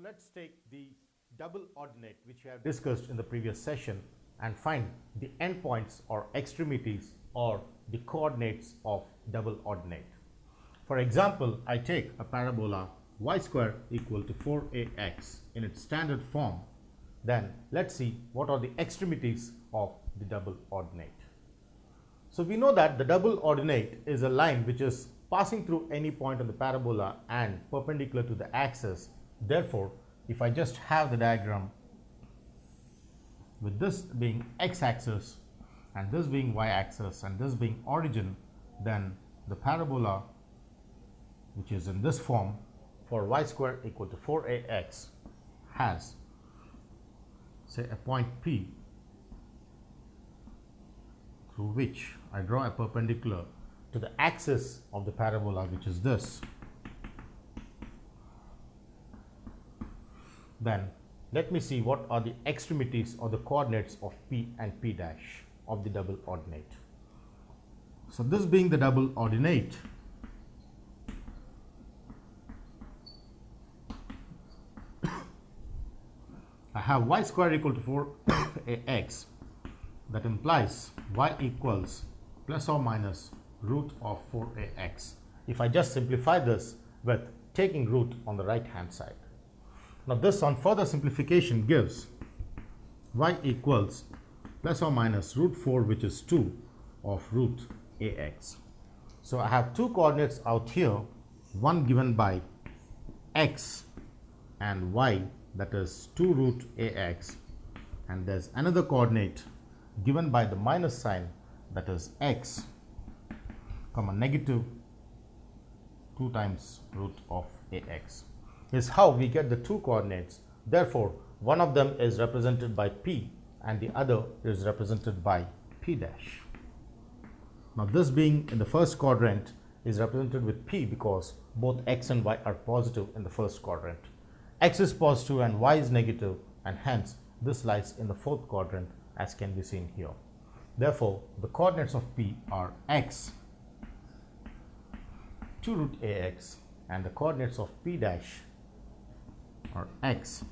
let's take the double ordinate which we have discussed in the previous session and find the endpoints or extremities or the coordinates of double ordinate. For example, I take a parabola y square equal to 4ax in its standard form. Then let's see what are the extremities of the double ordinate. So we know that the double ordinate is a line which is passing through any point on the parabola and perpendicular to the axis. Therefore, if I just have the diagram with this being x-axis and this being y-axis and this being origin, then the parabola which is in this form for y square equal to 4ax has, say, a point P through which I draw a perpendicular to the axis of the parabola, which is this. Then let me see what are the extremities or the coordinates of P and P dash of the double ordinate. So this being the double ordinate, I have y square equal to 4ax. That implies y equals plus or minus root of 4ax. If I just simplify this with taking root on the right hand side. Now this on further simplification gives y equals plus or minus root 4, which is 2 of root ax. So I have two coordinates out here, one given by x and y, that is 2 root ax, and there's another coordinate given by the minus sign, that is x comma negative 2 times root of ax. Is how we get the two coordinates. Therefore, one of them is represented by P and the other is represented by P dash. Now this being in the first quadrant is represented with P because both x and y are positive in the first quadrant. X is positive and y is negative, and hence this lies in the fourth quadrant, as can be seen here. Therefore, the coordinates of P are x 2 root ax and the coordinates of P dash are x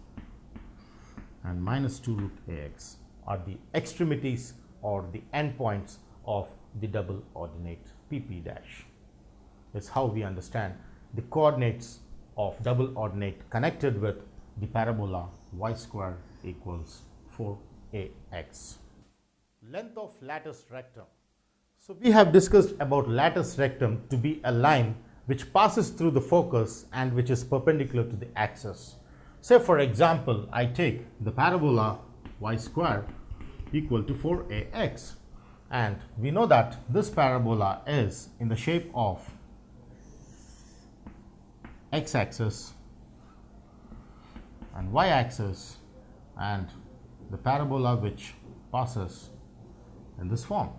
and minus 2 root ax are the extremities or the endpoints of the double ordinate PP dash. Is how we understand the coordinates of double ordinate connected with the parabola y square equals 4ax. Length of lattice rectum. So we have discussed about lattice rectum to be a line which passes through the focus and which is perpendicular to the axis. Say for example, I take the parabola y square equal to 4ax, and we know that this parabola is in the shape of x-axis and y-axis, and the parabola which passes in this form.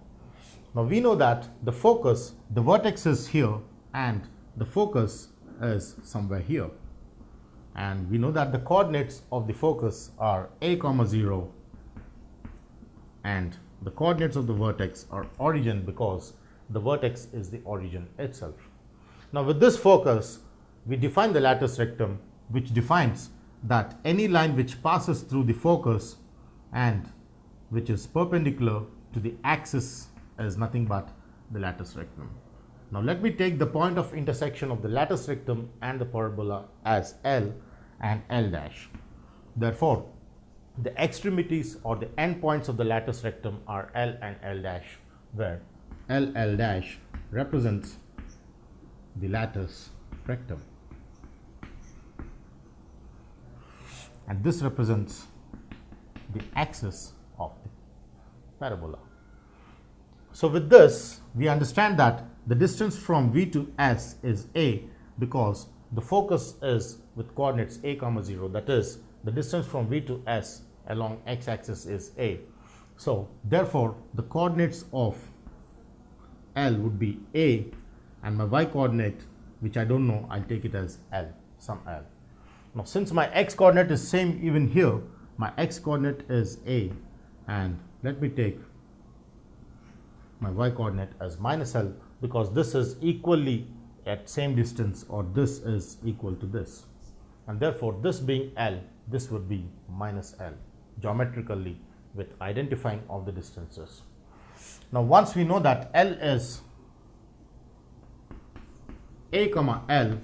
Now we know that the focus, the vertex is here and the focus is somewhere here, and we know that the coordinates of the focus are a comma 0 and the coordinates of the vertex are origin because the vertex is the origin itself. Now with this focus we define the lattice rectum, which defines that any line which passes through the focus and which is perpendicular to the axis is nothing but the lattice rectum. Now let me take the point of intersection of the lattice rectum and the parabola as L and L dash. Therefore, the extremities or the endpoints of the lattice rectum are L and L dash, where L dash represents the lattice rectum and this represents the axis of the parabola. So with this we understand that the distance from V to S is a because the focus is with coordinates a comma 0, that is the distance from V to S along x-axis is a. So therefore the coordinates of L would be a, and my y coordinate, which I don't know, I'll take it as L, some L. Now since my x coordinate is same even here, my x coordinate is a, and let me take my y coordinate as minus L because this is equally at same distance, or this is equal to this. and therefore this being L, this would be minus L geometrically with identifying of the distances. Now once we know that L is A comma L,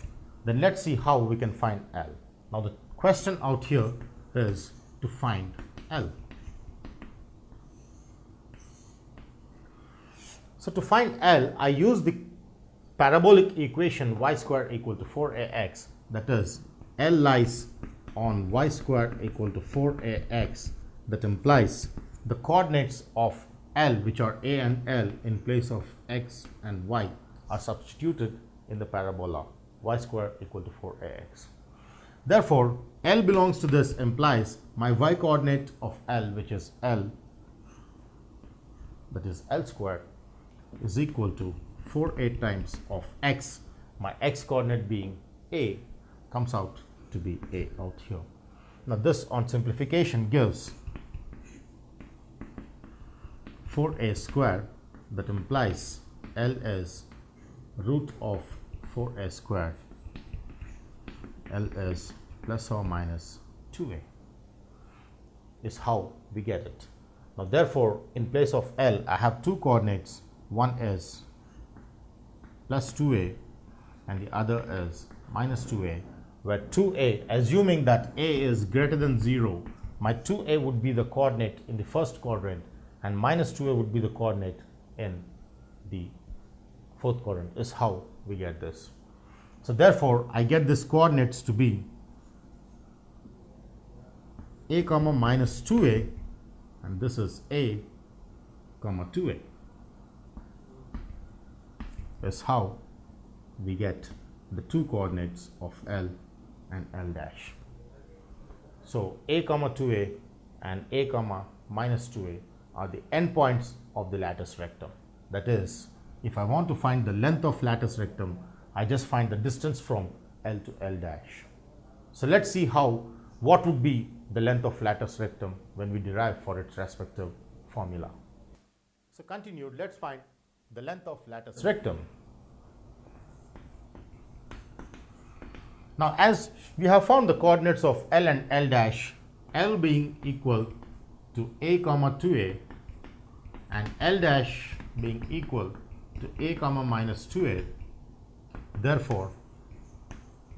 then let's see how we can find L. Now the question out here is to find L. So to find L, I use the parabolic equation y square equal to 4ax, that is L lies on y square equal to 4ax, that implies the coordinates of L, which are A and L, in place of x and y, are substituted in the parabola y square equal to 4ax. Therefore, L belongs to this implies my y coordinate of L, which is L, that is L square, is equal to 4a times of x, my x coordinate being A, comes out to be A out here. Now this on simplification gives 4a square, that implies L is root of 4a square. L is plus or minus 2a is how we get it. Now therefore, in place of L, I have two coordinates. One is plus 2a and the other is minus 2a, where 2a, assuming that a is greater than 0, my 2a would be the coordinate in the first quadrant and minus 2a would be the coordinate in the fourth quadrant, is how we get this. So therefore, I get this coordinates to be a comma minus 2a, and this is a comma 2a, is how we get the two coordinates of L and L dash. So a comma 2a and a comma minus 2a are the endpoints of the lattice rectum. That is, if I want to find the length of lattice rectum, I just find the distance from L to L dash. So let's see what would be the length of lattice rectum when we derive for its respective formula. So continued, let's find the length of lattice rectum. Now as we have found the coordinates of L and L dash, L being equal to a comma 2a and L dash being equal to a comma minus 2a, therefore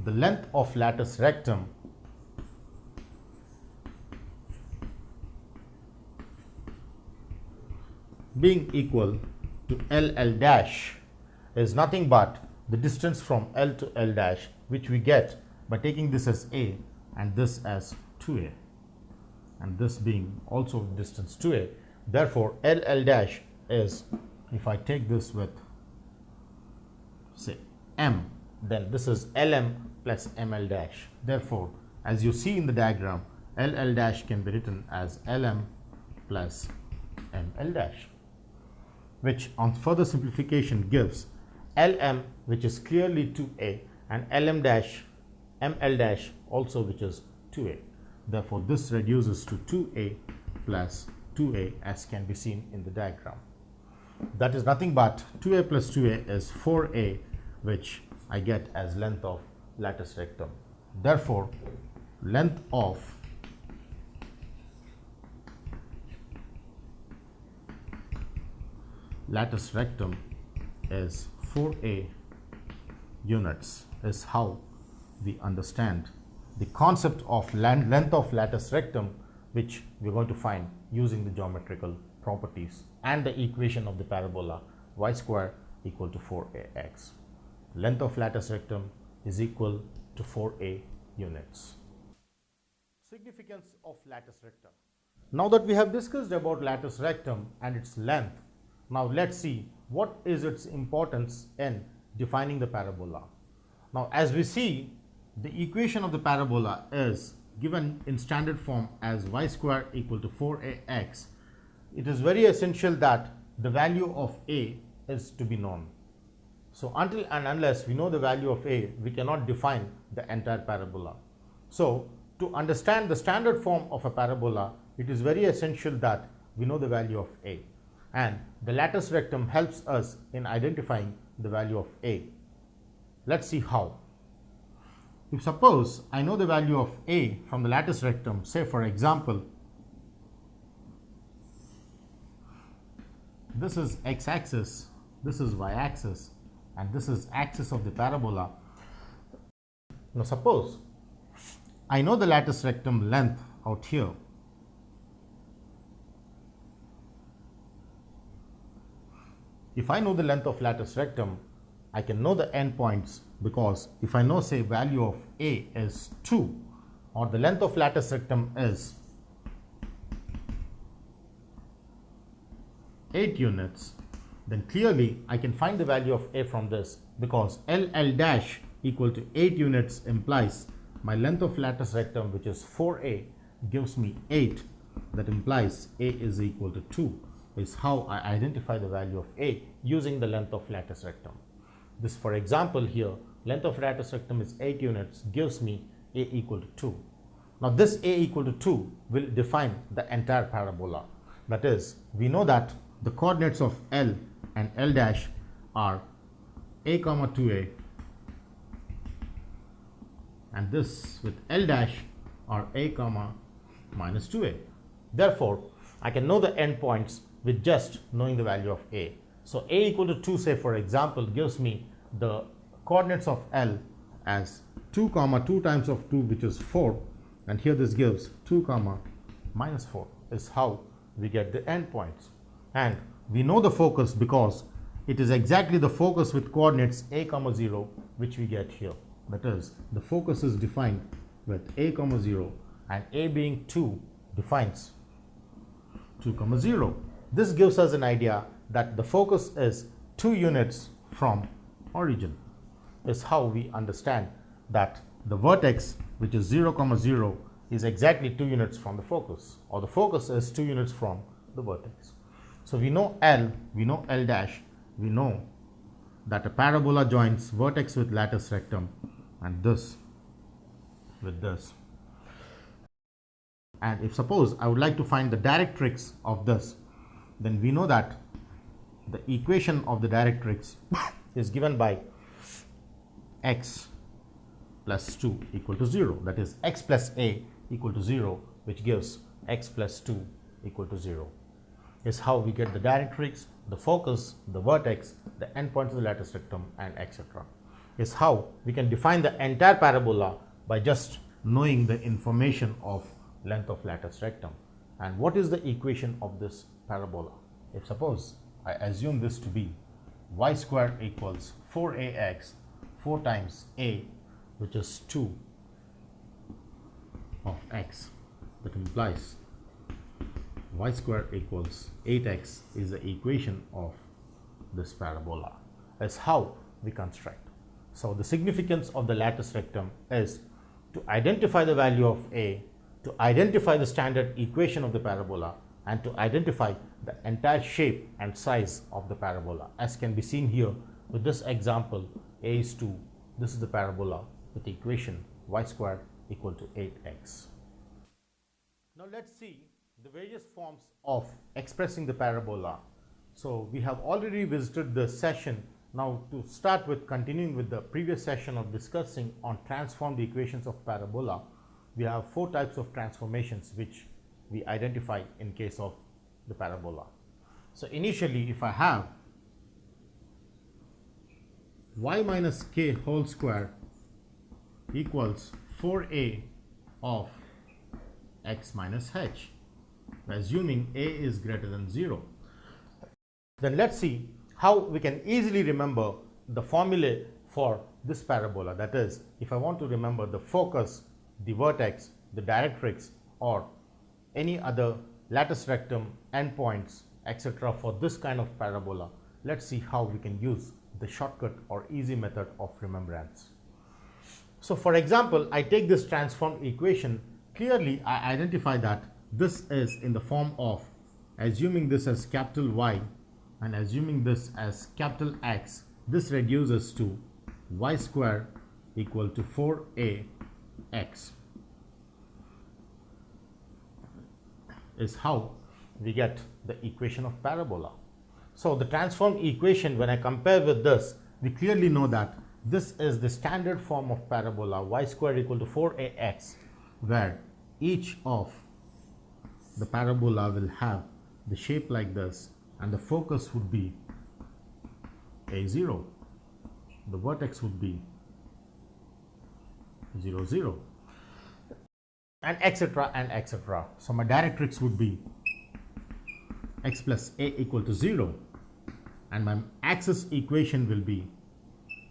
the length of lattice rectum being equal to L dash is nothing but the distance from L to L dash, which we get by taking this as a and this as 2a, and this being also distance 2a. Therefore L dash is, if I take this with say m, then this is Lm plus ml dash. Therefore, as you see in the diagram, L dash can be written as Lm plus ml dash, which on further simplification gives Lm, which is clearly 2a, and Lm dash ml dash also, which is 2a. Therefore this reduces to 2a plus 2a, as can be seen in the diagram. That is nothing but 2a plus 2a is 4a, which I get as length of lattice rectum. Therefore length of lattice rectum is 4a units, is how we understand the concept of length of lattice rectum, which we are going to find using the geometrical properties and the equation of the parabola y square equal to 4ax. Length of lattice rectum is equal to 4a units. Significance of lattice rectum. Now that we have discussed about lattice rectum and its length, now let's see what is its importance in defining the parabola. Now as we see, the equation of the parabola is given in standard form as y square equal to 4ax. It is very essential that the value of a is to be known. So until and unless we know the value of a, we cannot define the entire parabola. So to understand the standard form of a parabola, it is very essential that we know the value of a, and the lattice rectum helps us in identifying the value of a. Let's see how. if suppose I know the value of A from the lattice rectum, say for example, this is x-axis, this is y-axis, and this is axis of the parabola. Now suppose I know the lattice rectum length out here. If I know the length of lattice rectum, I can know the endpoints, because if I know, say, value of A is 2, or the length of lattice rectum is 8 units, then clearly I can find the value of A from this, because L dash equal to 8 units implies my length of lattice rectum, which is 4A, gives me 8. That implies A is equal to 2, is how I identify the value of A using the length of lattice rectum. This, for example, here, length of lattice rectum is 8 units, gives me A equal to 2. Now this A equal to 2 will define the entire parabola. That is, we know that the coordinates of L and L dash are A comma 2A, and this with L dash are A comma minus 2A. Therefore, I can know the endpoints with just knowing the value of A. So A equal to 2, say for example, gives me the coordinates of L as 2 comma 2 times of 2, which is 4, and here this gives 2 comma minus 4, is how we get the endpoints. And we know the focus because it is exactly the focus with coordinates A comma 0, which we get here. That is, the focus is defined with A comma 0, and A being 2 defines 2 comma 0. This gives us an idea that the focus is 2 units from origin, is how we understand that the vertex, which is 0 comma 0, is exactly 2 units from the focus, or the focus is 2 units from the vertex. So we know L, we know L dash, we know that a parabola joins vertex with lattice rectum, and this with this. And if suppose I would like to find the directrix of this, then we know that the equation of the directrix is given by x plus 2 equal to 0. That is, x plus A equal to 0, which gives x plus 2 equal to 0. Is how we get the directrix, the focus, the vertex, the endpoints of the lattice rectum, and etc. Is how we can define the entire parabola by just knowing the information of length of lattice rectum. And what is the equation of this parabola? If suppose I assume this to be y square equals 4ax, 4 times a, which is 2 of x, that implies y square equals 8x is the equation of this parabola, is how we construct. So the significance of the lattice rectum is to identify the value of A, to identify the standard equation of the parabola, and to identify the entire shape and size of the parabola. As can be seen here with this example, A is 2, this is the parabola with the equation y square equal to 8x. Now let's see the various forms of expressing the parabola. So we have already visited the session. Now to start with, continuing with the previous session of discussing on transform the equations of parabola, we have 4 types of transformations which we identify in case of the parabola. So initially, if I have y minus k whole square equals 4a of x minus h, assuming a is greater than 0, then let's see how we can easily remember the formula for this parabola. That is, if I want to remember the focus, the vertex, the directrix, or any other lattice rectum, endpoints, etc. for this kind of parabola, let's see how we can use the shortcut or easy method of remembrance. So for example, I take this transformed equation. Clearly I identify that this is in the form of, assuming this as capital Y and assuming this as capital X, this reduces to y square equal to 4ax, is how we get the equation of parabola. So the transformed equation, when I compare with this, we clearly know that this is the standard form of parabola y squared equal to 4ax, where each of the parabola will have the shape like this, and the focus would be a0, the vertex would be 0, 0, and etc. and etc. So my directrix would be x plus a equal to 0, and my axis equation will be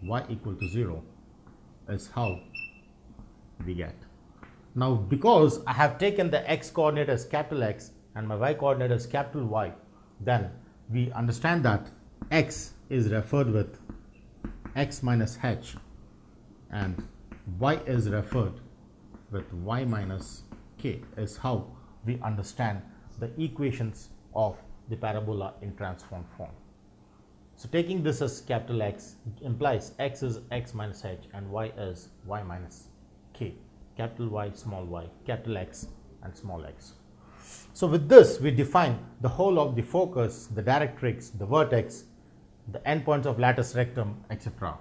y equal to 0, is how we get. Now, because I have taken the x coordinate as capital X and my y coordinate as capital Y, then we understand that x is referred with x minus h and y is referred with y minus k, is how we understand the equations of the parabola in transformed form. So taking this as capital X implies x is x minus h and y is y minus k, capital Y, small y, capital X and small x. So with this we define the whole of the focus, the directrix, the vertex, the endpoints of lattice, rectum, etc.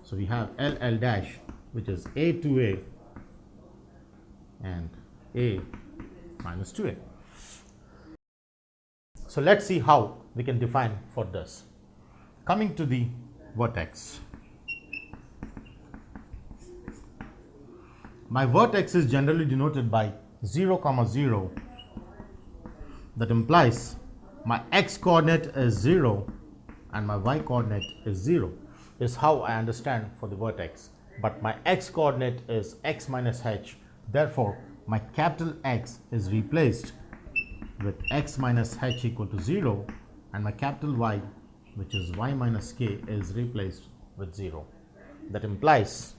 So we have LL dash, which is a to a and a minus 2a. So let's see how we can define for this. Coming to the vertex. My vertex is generally denoted by 0, 0. That implies my x coordinate is 0 and my y coordinate is 0, is how I understand for the vertex. But my x coordinate is x minus h, therefore my capital X is replaced with x minus h equal to 0, and my capital Y, which is y minus k, is replaced with 0. That implies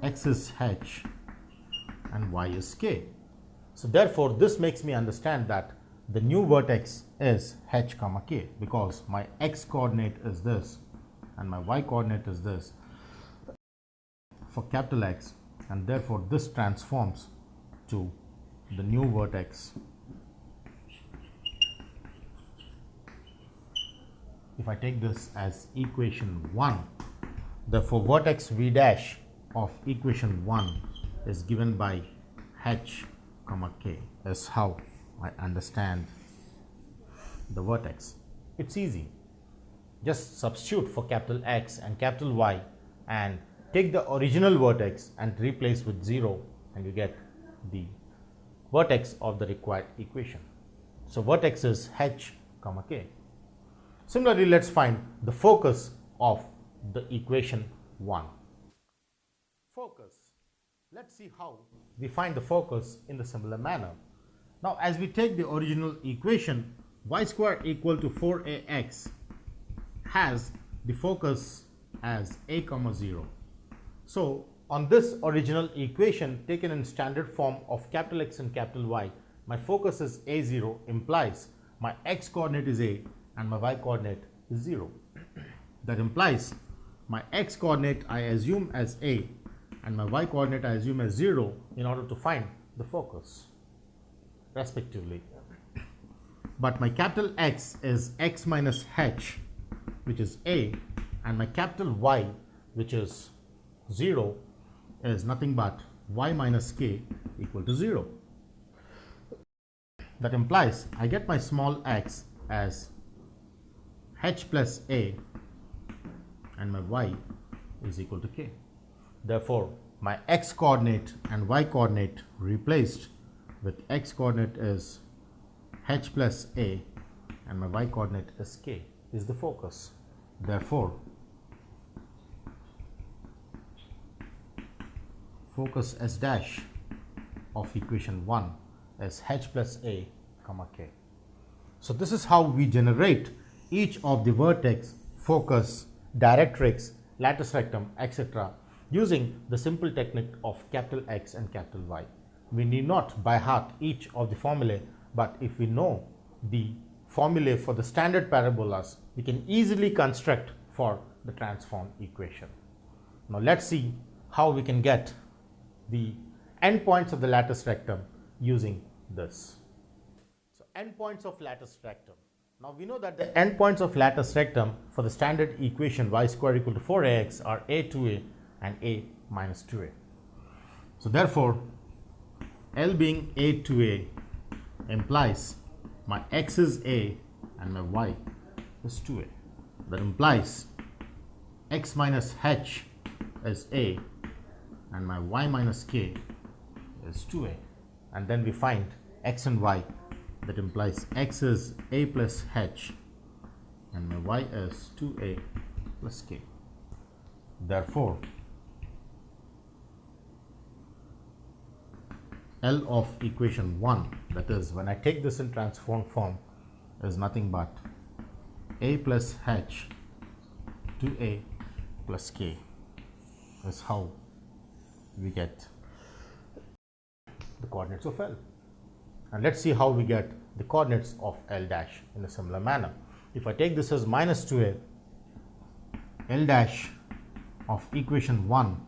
x is h and y is k. So therefore this makes me understand that the new vertex is h comma k, because my x coordinate is this and my y coordinate is this for capital X, and therefore this transforms to the new vertex. If I take this as equation 1, therefore vertex v dash of equation 1 is given by h comma k, is how I understand the vertex. It's easy. Just substitute for capital X and capital Y and take the original vertex and replace with 0, and you get the vertex of the required equation. So vertex is h comma k. Similarly, let's find the focus of the equation 1. Focus. Let's see how we find the focus in the similar manner. Now, as we take the original equation, y squared equal to 4ax has the focus as a comma 0. So on this original equation taken in standard form of capital X and capital Y, my focus is a0, implies my x coordinate is a and my y coordinate is 0. That implies my x coordinate I assume as a and my y coordinate I assume as 0 in order to find the focus respectively. But my capital X is x minus h, which is a, and my capital Y, which is 0, is nothing but y minus k equal to 0. That implies I get my small x as h plus a and my y is equal to k. Therefore, my x coordinate and y coordinate replaced with x coordinate is h plus a and my y coordinate is k, is the focus. Therefore, focus S dash of equation 1 is h plus a comma k. So this is how we generate each of the vertex, focus, directrix, lattice, rectum, etc. using the simple technique of capital X and capital Y. We need not by heart each of the formulae, but if we know the formulae for the standard parabolas, we can easily construct for the transform equation. Now let's see how we can get the endpoints of the lattice rectum using this. So endpoints of lattice rectum. Now we know that the endpoints of lattice rectum for the standard equation y square equal to 4ax are a 2a and a minus 2a. So therefore, L being a 2a implies my x is a and my y is 2a. That implies x minus h is a and my y minus k is 2a. And then we find x and y. That implies x is a plus h and my y is 2a plus k. Therefore, L of equation 1, that is when I take this in transform form, is nothing but a plus h 2a plus k is how we get the coordinates of L. And let's see how we get the coordinates of L dash in a similar manner. If I take this as minus 2a, L dash of equation 1,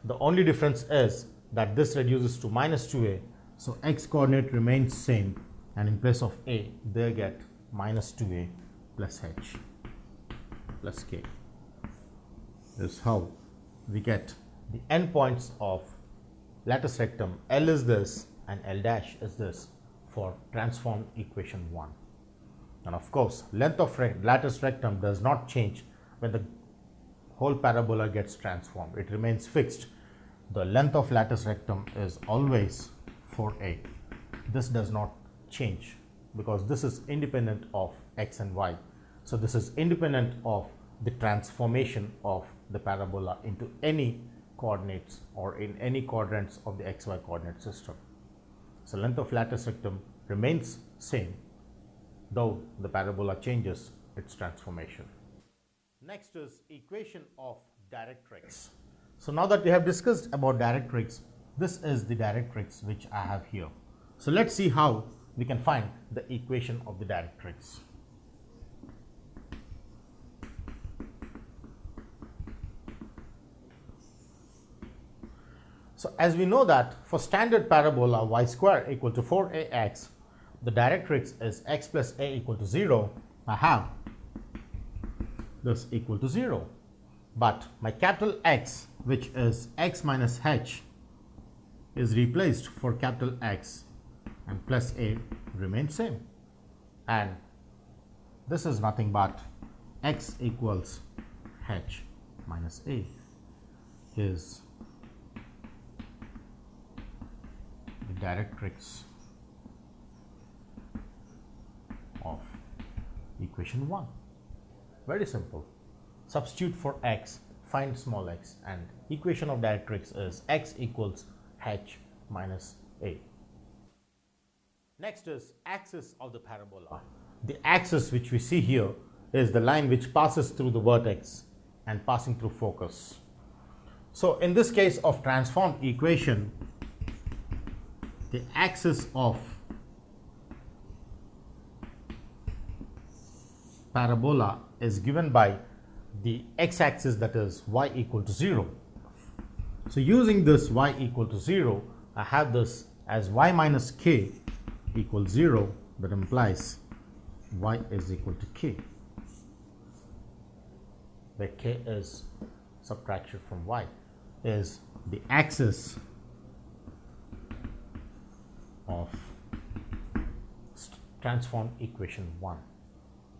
the only difference is that this reduces to minus 2a, so x coordinate remains same, and in place of a, they get minus 2a plus h plus k. This is how we get the endpoints of lattice rectum. L is this and L dash is this for transformed equation 1. And of course, length of lattice rectum does not change when the whole parabola gets transformed. It remains fixed. The length of lattice rectum is always 4a. This does not change because this is independent of x and y. So this is independent of the transformation of the parabola into any coordinates or in any quadrants of the xy coordinate system. So length of lattice rectum remains same, though the parabola changes its transformation. Next is equation of Directrix. So now that we have discussed about Directrix, this is the Directrix which I have here. So let's see how we can find the equation of the Directrix. So as we know that for standard parabola y square equal to 4ax, the directrix is x plus a equal to 0. I have this equal to 0. But my capital X, which is x minus h, is replaced for capital X, and plus a remains same. And this is nothing but x equals h minus a is the directrix of equation 1. Very simple. Substitute for x, find small x, and equation of directrix is x equals h minus a. Next is axis of the parabola. The axis which we see here is the line which passes through the vertex and passing through focus. So in this case of transformed equation, the axis of parabola is given by the x-axis, that is y equal to 0. So using this y equal to 0, I have this as y minus k equals 0. That implies y is equal to k, where k is subtraction from y, is the axis of transformed equation 1.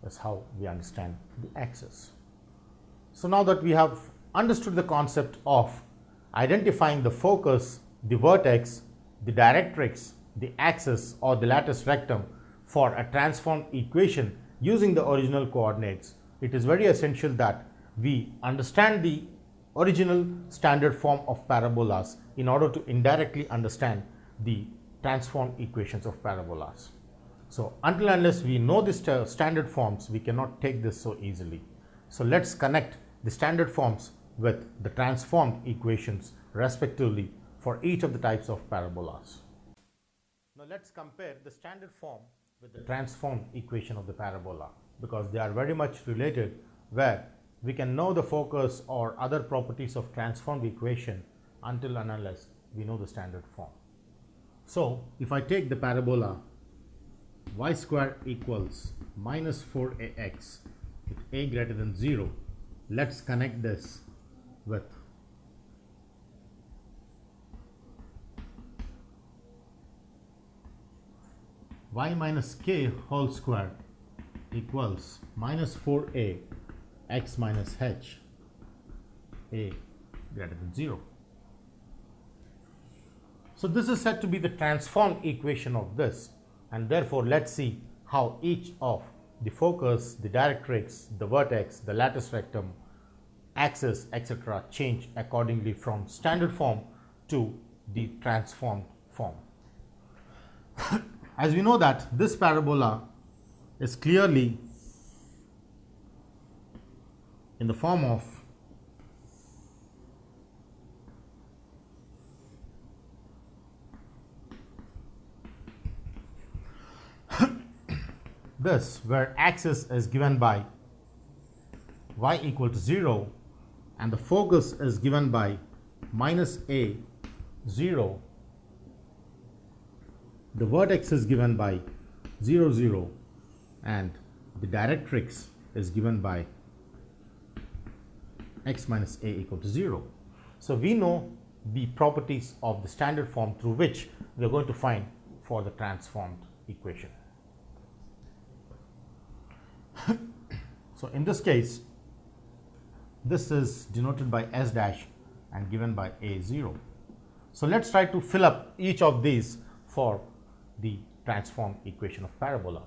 That's how we understand the axis. So now that we have understood the concept of identifying the focus, the vertex, the directrix, the axis or the lattice rectum for a transformed equation using the original coordinates, it is very essential that we understand the original standard form of parabolas in order to indirectly understand the transformed equations of parabolas. So until unless we know the standard forms, we cannot take this so easily. So let's connect the standard forms with the transformed equations respectively for each of the types of parabolas. Now let's compare the standard form with the transformed equation of the parabola, because they are very much related, where we can know the focus or other properties of transformed equation until and unless we know the standard form. So if I take the parabola y square equals minus 4ax with a greater than 0. Let's connect this with y minus k whole square equals minus 4a x minus h a greater than 0. So this is said to be the transformed equation of this, and therefore let's see how each of the focus, the directrix, the vertex, the lattice rectum, axis, etc. change accordingly from standard form to the transformed form. As we know that this parabola is clearly in the form of this, where axis is given by y equal to 0 and the focus is given by minus a 0, the vertex is given by 0 0, and the directrix is given by x minus a equal to 0. So we know the properties of the standard form through which we are going to find for the transformed equation. So in this case, this is denoted by s dash and given by a0. So let's try to fill up each of these for the transformed equation of parabola.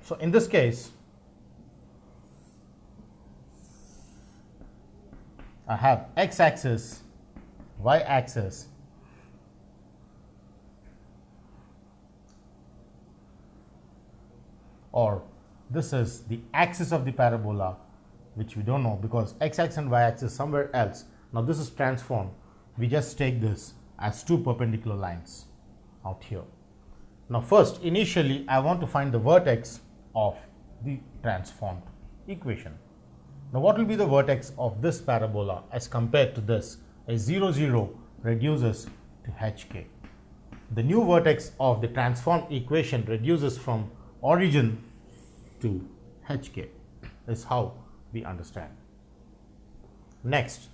So in this case, I have x-axis, y-axis, or this is the axis of the parabola, which we don't know because x-axis and y-axis somewhere else. Now this is transformed. We just take this as two perpendicular lines out here. Now first, initially I want to find the vertex of the transformed equation. Now what will be the vertex of this parabola as compared to this? A 0 0 reduces to hk. The new vertex of the transformed equation reduces from origin to hk is how we understand. Next,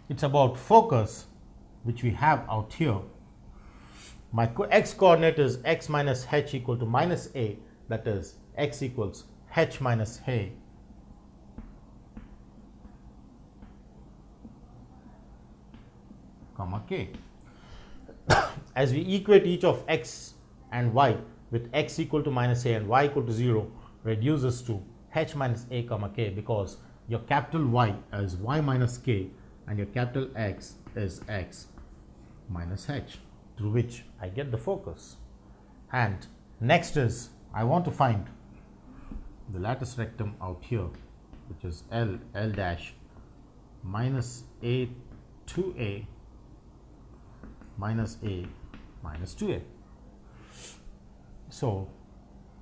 it's about focus, which we have out here. My x coordinate is x minus h equal to minus a, that is x equals h minus a comma k. As we equate each of x and y with x equal to minus a and y equal to 0 reduces to h minus a comma k, because your capital Y is y minus k and your capital X is x minus h, through which I get the focus. And next is I want to find the lattice rectum out here, which is L dash minus a 2a minus a minus 2a. So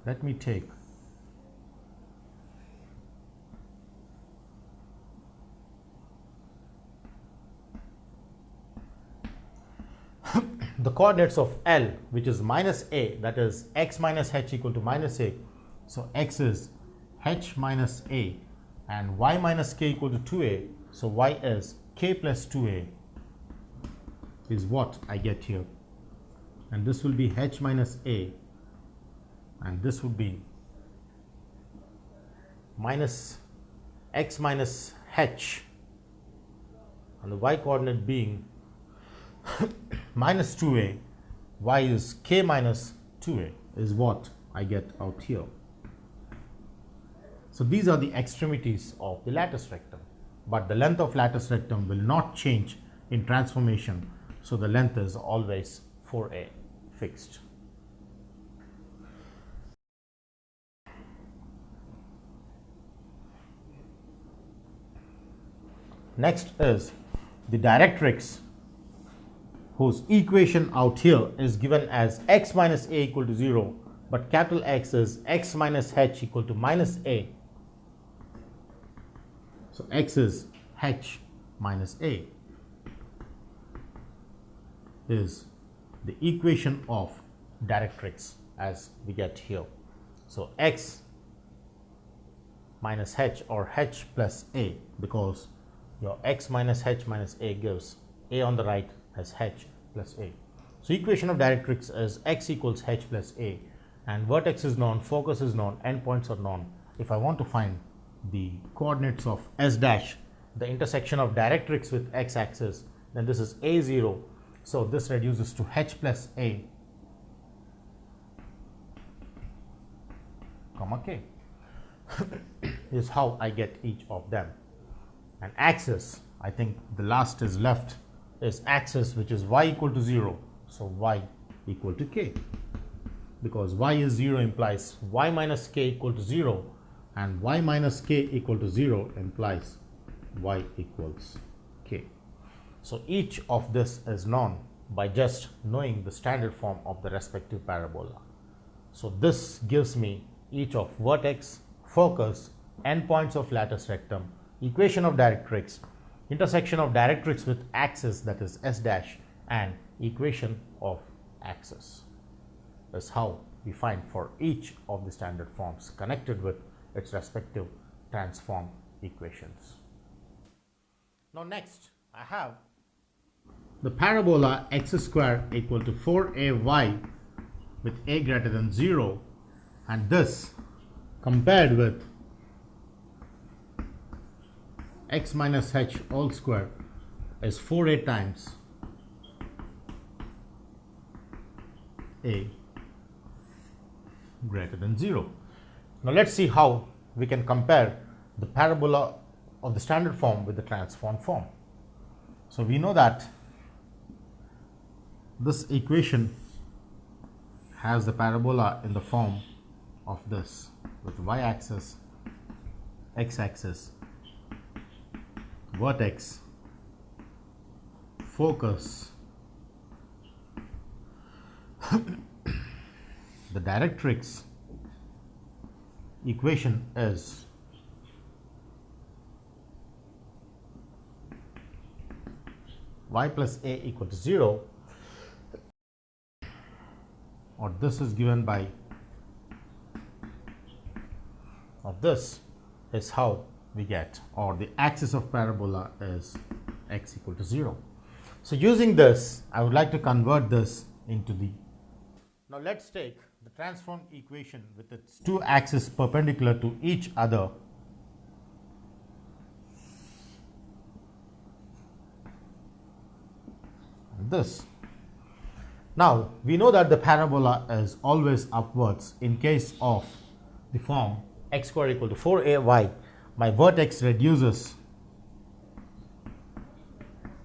let me take the coordinates of L, which is minus a, that is x minus h equal to minus a. So x is h minus a and y minus k equal to 2a. So y is k plus 2a is what I get here. And this will be h minus a, and this would be minus x minus h, and the y coordinate being minus 2a, y is k minus 2a is what I get out here. So these are the extremities of the lattice rectum, but the length of lattice rectum will not change in transformation, so the length is always 4a fixed. Next is the directrix, whose equation out here is given as x minus a equal to 0, but capital X is x minus h equal to minus a. So x is h minus a is the equation of directrix as we get here. So x minus h or h plus a, because your x minus h minus a gives a on the right as h plus a. So equation of directrix is x equals h plus a, and vertex is known, focus is known, endpoints are known. If I want to find the coordinates of s dash, the intersection of directrix with x axis, then this is a0. So this reduces to h plus a comma k is how I get each of them. And axis, I think the last is left, is axis, which is y equal to 0. So y equal to k, because y is 0 implies y minus k equal to 0, and y minus k equal to 0 implies y equals k. So each of this is known by just knowing the standard form of the respective parabola. So this gives me each of vertex, focus, endpoints of lattice rectum, equation of directrix, intersection of directrix with axis, that is s dash, and equation of axis. That's how we find for each of the standard forms connected with its respective transform equations. Now next, I have the parabola x square equal to 4ay with a greater than 0, and this compared with x minus h all square is 4a times a greater than 0. Now let's see how we can compare the parabola of the standard form with the transform form. So we know that this equation has the parabola in the form of this, with y-axis, x-axis, vertex, focus, the directrix equation is y plus a equal to 0, or this is given by, or this is how we get, or the axis of parabola is x equal to 0. So using this, I would like to convert this into the, now let's take the transform equation with its two axes perpendicular to each other. And this. Now we know that the parabola is always upwards in case of the form x square equal to 4ay. My vertex reduces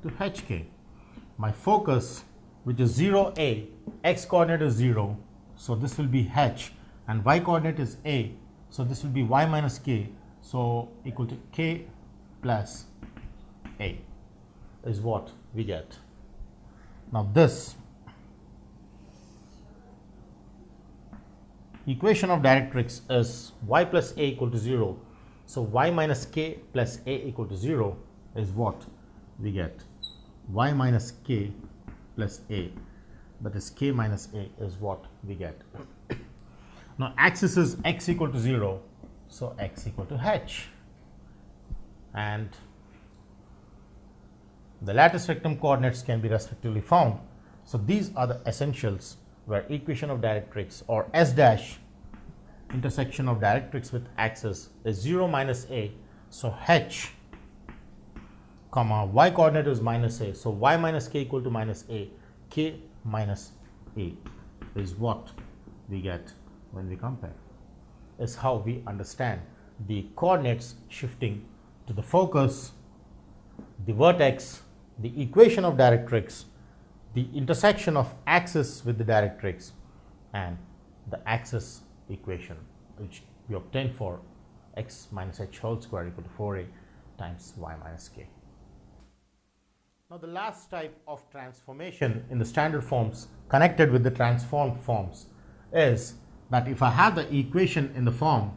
to hk. My focus, which is 0a, x coordinate is 0, so this will be h, and y coordinate is a, so this will be y minus k, so equal to k plus a is what we get. Now this equation of directrix is y plus a equal to 0, so y minus k plus a equal to 0 is what we get. Y minus k plus a, that is k minus a, is what we get. Now axis is x equal to 0, so x equal to h, and the lattice rectum coordinates can be respectively found. So these are the essentials where equation of directrix, or s dash, intersection of directrix with axis, is 0 minus a, so h comma y coordinate is minus a, so y minus k equal to minus a, k minus a is what we get when we compare. Is how we understand the coordinates shifting to the focus, the vertex, the equation of directrix, the intersection of axis with the directrix, and the axis equation, which we obtain for x minus h whole square equal to 4a times y minus k. Now the last type of transformation in the standard forms connected with the transformed forms is that if I have the equation in the form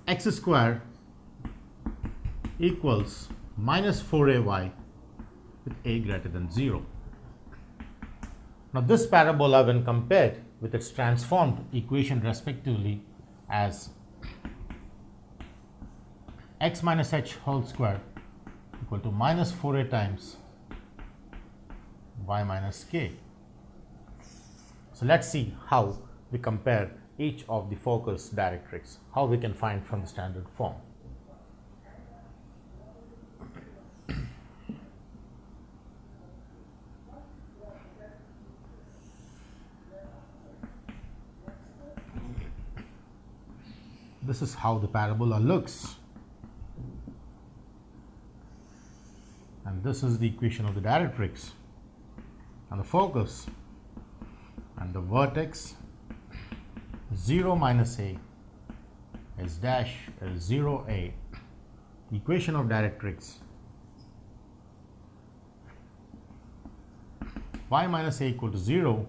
x square equals minus 4ay with a greater than 0, Now this parabola, when compared with its transformed equation respectively as x minus h whole square equal to minus 4a times y minus k. So let's see how we compare each of the focus directrix, how we can find from the standard form. This is how the parabola looks, and this is the equation of the directrix and the focus, and the vertex 0 minus a is dash is 0a, the equation of directrix y minus a equal to 0,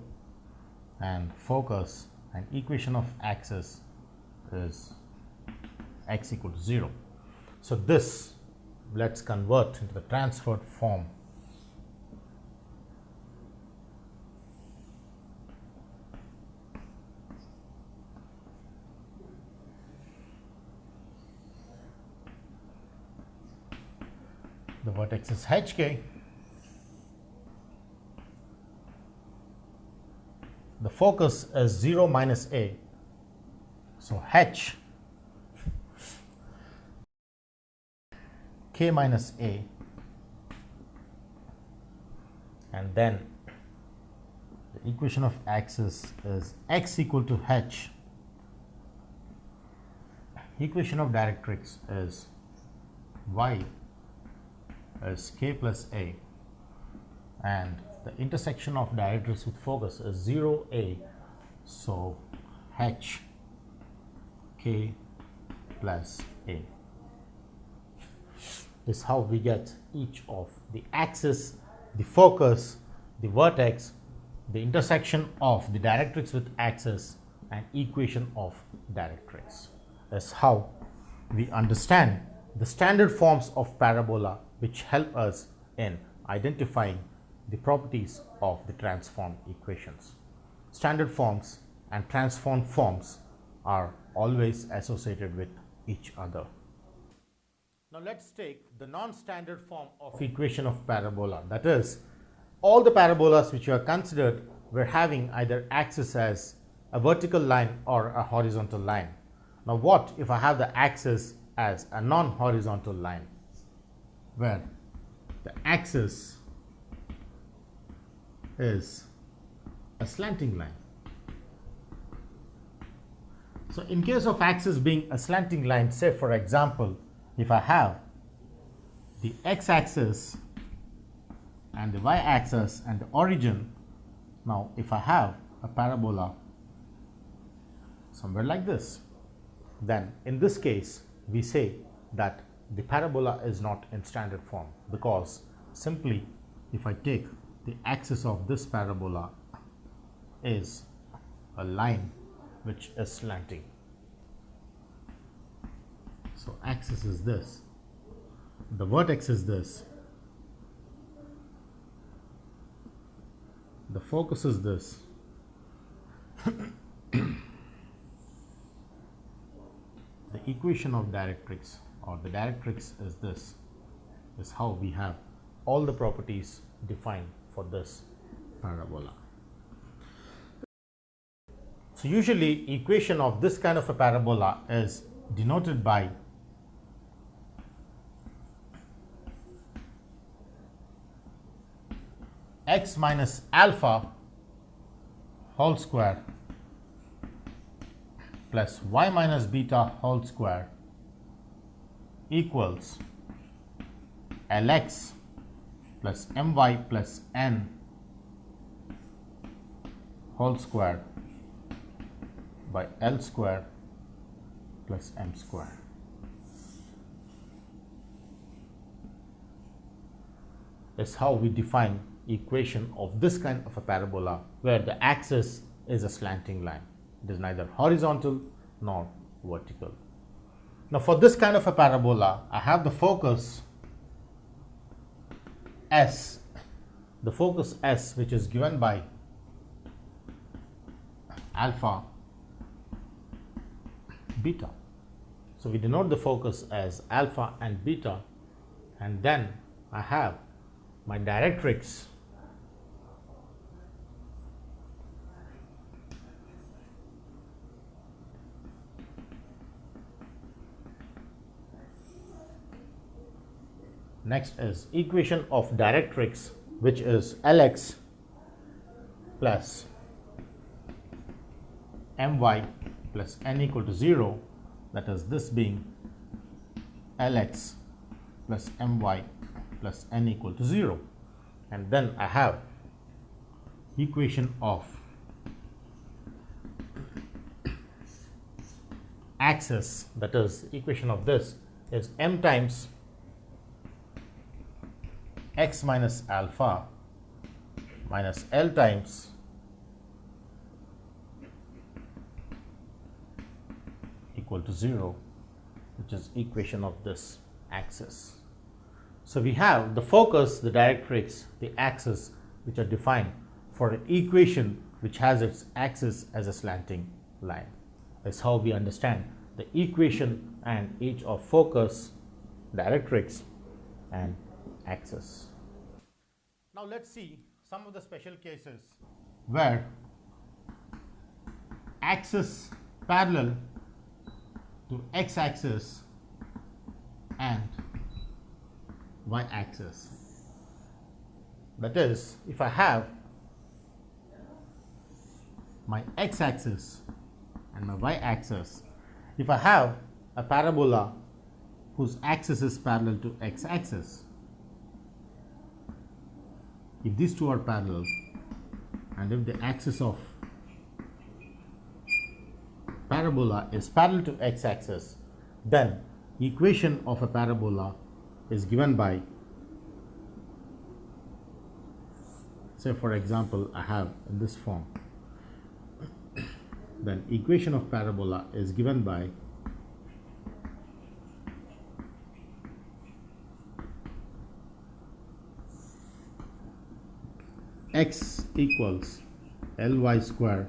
and focus and equation of axis is x equal to 0. So this let's convert into the transferred form. The vertex is hk, the focus is 0 minus a, so h k minus a, and then the equation of axis is x equal to h, equation of directrix is y is k plus a, and the intersection of directrix with focus is 0a, so h k plus a. This is how we get each of the axis, the focus, the vertex, the intersection of the directrix with axis, and equation of directrix. That's how we understand the standard forms of parabola, which help us in identifying the properties of the transformed equations. Standard forms and transformed forms are always associated with each other. Now let's take the non-standard form of equation of parabola. That is, all the parabolas which you have considered were having either axis as a vertical line or a horizontal line. Now what if I have the axis as a non-horizontal line, where the axis is a slanting line? So in case of axis being a slanting line, say for example, if I have the x-axis and the y-axis and the origin, now if I have a parabola somewhere like this, then in this case we say that the parabola is not in standard form, because simply if I take the axis of this parabola is a line which is slanting. So axis is this, the vertex is this, the focus is this, the equation of directrix or the directrix is this. Is how we have all the properties defined for this parabola. So usually equation of this kind of a parabola is denoted by x minus alpha whole square plus y minus beta whole square equals Lx plus my plus n whole square by L square plus m square. That's how we define equation of this kind of a parabola, where the axis is a slanting line. It is neither horizontal nor vertical. Now for this kind of a parabola, I have the focus S, which is given by alpha, beta. So we denote the focus as alpha and beta, and then I have my directrix next is equation of directrix, which is Lx plus my plus n equal to 0, that is this being Lx plus my plus n equal to 0. And then I have equation of axis, that is equation of this is m times x minus alpha minus L times equal to 0, which is equation of this axis. So we have the focus, the directrix, the axis, which are defined for an equation which has its axis as a slanting line. That's how we understand the equation and each of focus, directrix and axis. Now let's see some of the special cases where axis parallel to x-axis and y-axis. That is, if I have my x-axis and my y-axis, if I have a parabola whose axis is parallel to x-axis, if these two are parallel and if the axis of parabola is parallel to x-axis, then equation of a parabola is given by, say for example, I have in this form, then equation of parabola is given by x equals Ly square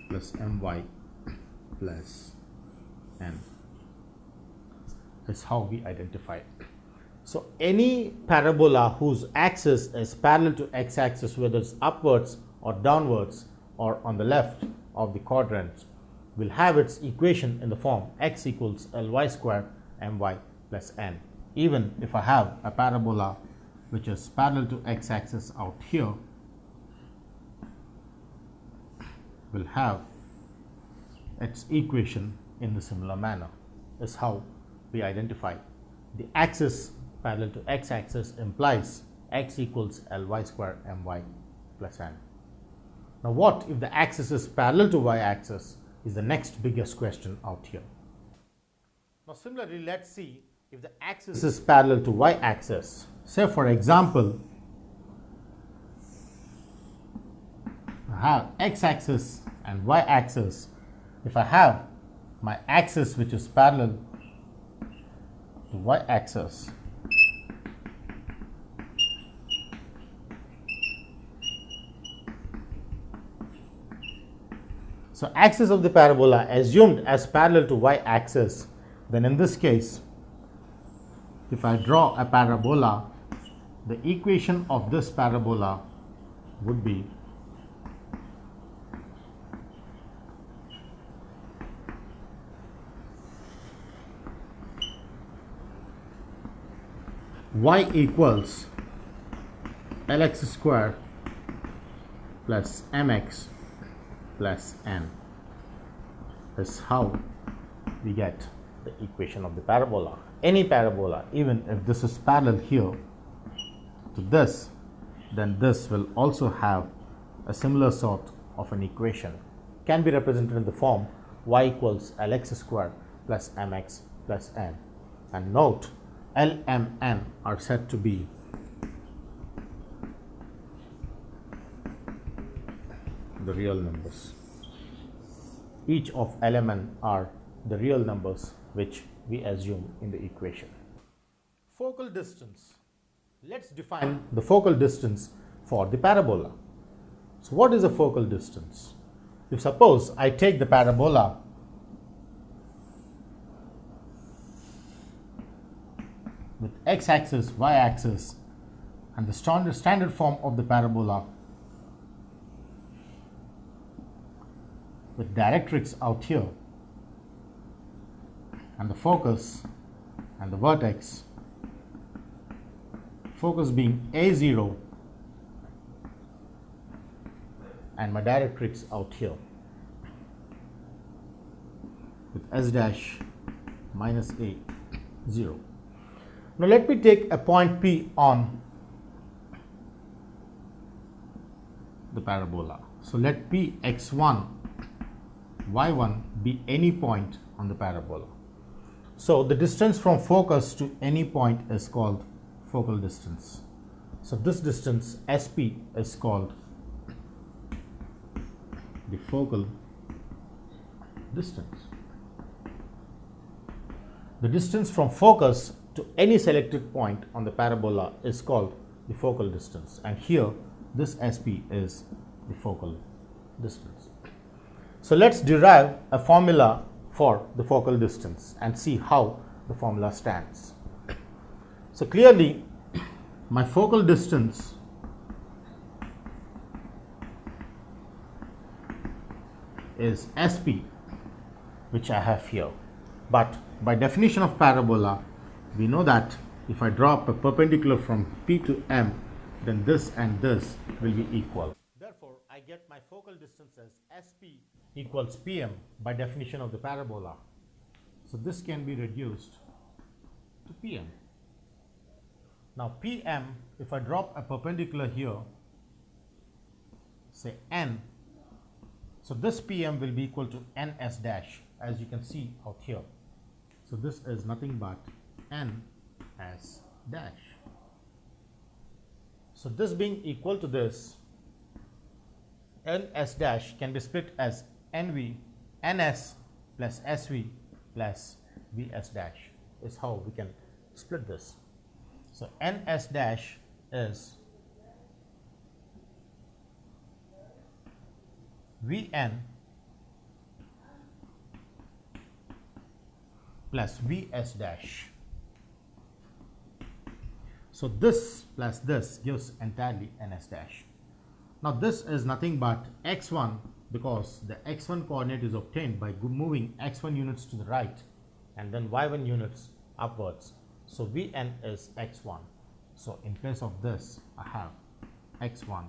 plus my plus n. That's how we identify it. So any parabola whose axis is parallel to x-axis, whether it's upwards or downwards or on the left of the quadrant, will have its equation in the form x equals Ly square my plus n. Even if I have a parabola which is parallel to x-axis out here, will have its equation in the similar manner. Is how we identify the axis parallel to x-axis implies x equals Ly square my plus n. Now what if the axis is parallel to y-axis is the next biggest question out here. Now similarly, let's see if the axis is parallel to y-axis. Say for example, I have x-axis and y-axis. If I have my axis which is parallel to y-axis, so axis of the parabola assumed as parallel to y-axis, then in this case, if I draw a parabola, the equation of this parabola would be y equals Lx square plus mx plus n. That's how we get the equation of the parabola. Any parabola, even if this is parallel here to this, then this will also have a similar sort of an equation. Can be represented in the form y equals Lx square plus mx plus n. And note, L, M, N are said to be the real numbers. Each of L, M, N are the real numbers which we assume in the equation. Focal distance. Let's define the focal distance for the parabola. So what is a focal distance? if suppose I take the parabola with x-axis, y-axis, and the standard form of the parabola with directrix out here, and the focus and the vertex, focus being A0 and my directrix out here with S dash minus A0. Now let me take a point P on the parabola. So let P x1, y1 be any point on the parabola. So the distance from focus to any point is called focal distance. So this distance SP is called the focal distance. The distance from focus to any selected point on the parabola is called the focal distance, and here this SP is the focal distance. So let's derive a formula for the focal distance and see how the formula stands. So clearly my focal distance is SP, which I have here, but by definition of parabola we know that if I drop a perpendicular from P to M, then this and this will be equal. Therefore, I get my focal distance as SP equals PM by definition of the parabola. So this can be reduced to PM. Now PM, if I drop a perpendicular here, say N, so this PM will be equal to NS dash, as you can see out here. So this is nothing but NS dash. So this being equal to this, NS dash can be split as NV, NS plus SV plus VS dash is how we can split this. So NS dash is Vn plus Vs dash. So this plus this gives entirely NS dash. Now this is nothing but x1, because the x1 coordinate is obtained by moving x1 units to the right and then y1 units upwards. So Vn is x1. So in place of this I have x1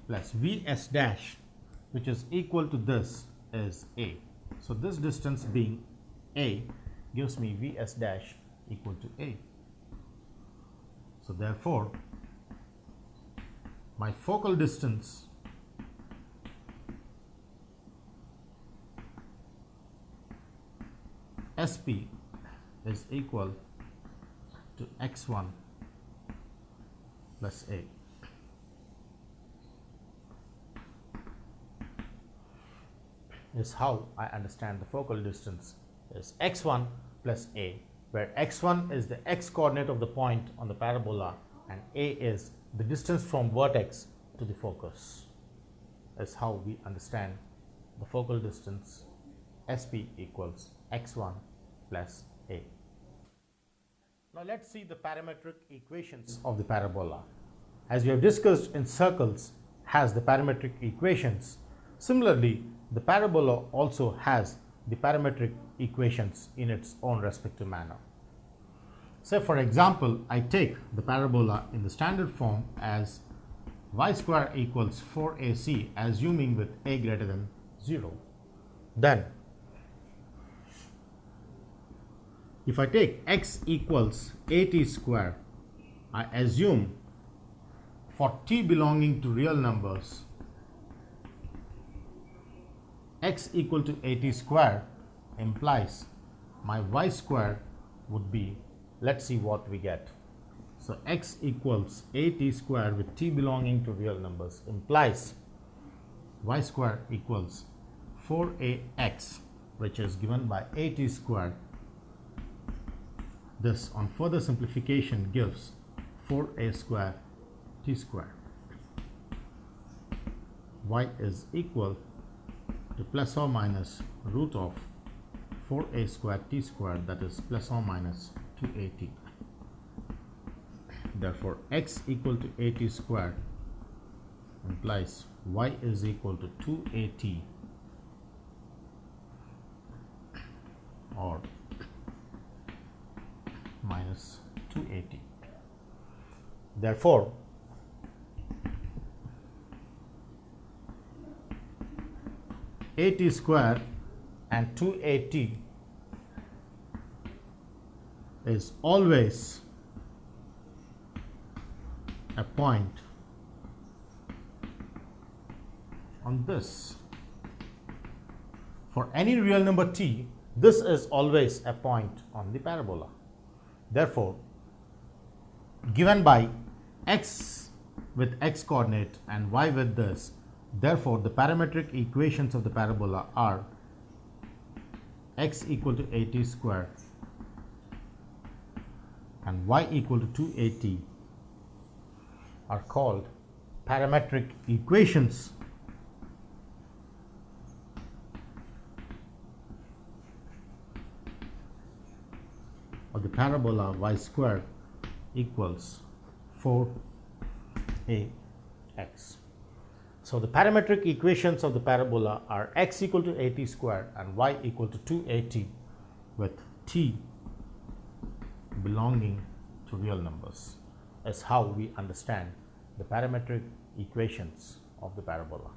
plus Vs dash, which is equal to this is A. So this distance being A gives me Vs dash equal to A. So therefore my focal distance SP is equal to x1 plus A. Is how I understand the focal distance is x1 plus A, where x1 is the x coordinate of the point on the parabola and A is the distance from vertex to the focus. Is how we understand the focal distance SP equals x1 plus A. Now let's see the parametric equations of the parabola. As we have discussed, in circles has the parametric equations. Similarly, the parabola also has the parametric equations in its own respective manner. Say for example, I take the parabola in the standard form as y square equals 4ac, assuming with a greater than 0. Then if I take x equals at square, I assume for t belonging to real numbers x equal to at square implies my y square would be, let's see what we get. So x equals at square with t belonging to real numbers implies y square equals 4ax, which is given by at square. This on further simplification gives 4a square t square. Y is equal to plus or minus root of 4a squared t squared, that is plus or minus 2at. Therefore, x equal to at squared implies y is equal to 2at or minus 2at. Therefore, at square and 2at is always a point on this. For any real number t, this is always a point on the parabola. Therefore, given by x with x coordinate and y with this, therefore the parametric equations of the parabola are x equal to at squared and y equal to 2at are called parametric equations of the parabola y squared equals 4ax. So the parametric equations of the parabola are x equal to at squared and y equal to 2at with t belonging to real numbers, is how we understand the parametric equations of the parabola.